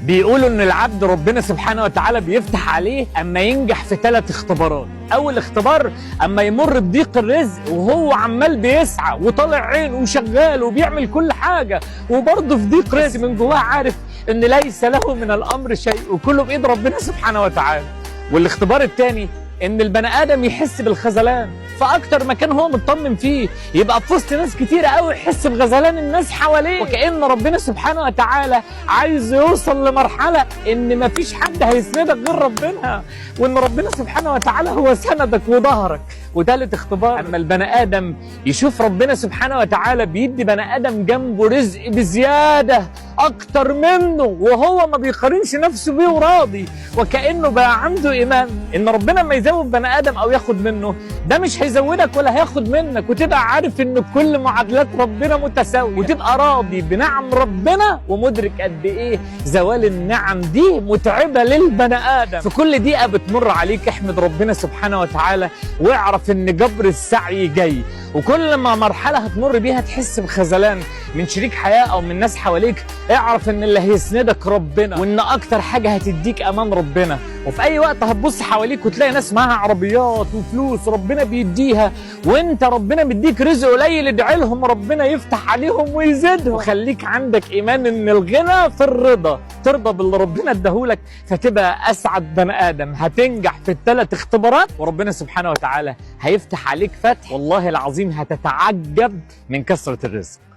بيقولوا ان العبد ربنا سبحانه وتعالى بيفتح عليه اما ينجح في 3 اختبارات. اول اختبار اما يمر بضيق الرزق وهو عمال بيسعى وطالع عينه وشغال وبيعمل كل حاجه وبرضه في ضيق رزق، من جواه عارف ان ليس له من الامر شيء وكله بايد ربنا سبحانه وتعالى. والاختبار الثاني ان البني ادم يحس بالخذلان، فاكتر مكان هو مطمن فيه يبقى في وسط ناس كتير قوي يحس بغذلان الناس حواليه، وكأن ربنا سبحانه وتعالى عايز يوصل لمرحله ان مفيش حد هيسندك غير ربنا، وان ربنا سبحانه وتعالى هو سندك وظهرك. وثالث اختبار اما البني ادم يشوف ربنا سبحانه وتعالى بيدي بني ادم جنبه رزق بزياده اكتر منه وهو ما بيقارنش نفسه بيه وراضي، وكأنه بقى عنده ايمان ان ربنا ما يزود بني ادم او ياخد منه ده مش هيزودك ولا هياخد منك، وتبقى عارف ان كل معادلات ربنا متساويه، وتبقى راضي بنعم ربنا ومدرك قد ايه زوال النعم دي متعبه للبني ادم. في كل دقيقه بتمر عليك احمد ربنا سبحانه وتعالى، واعرف ان جبر السعي جاي، وكل ما مرحله هتمر بيها تحس بخذلان من شريك حياه او من ناس حواليك، اعرف ان اللي هيسندك ربنا، وان اكتر حاجه هتديك امان ربنا. وفي اي وقت هتبص حواليك وتلاقي ناس معاها عربيات وفلوس ربنا بيديها، وانت ربنا مديك رزق قليل، ادعي لهم ربنا يفتح عليهم ويزيدهم. وخليك عندك ايمان ان الغنى في الرضا، ترضى باللي ربنا اداهولك فتبقى اسعد بني ادم. هتنجح في ال3 اختبارات وربنا سبحانه وتعالى هيفتح عليك فتح، والله العظيم هتتعجب من كثره الرزق.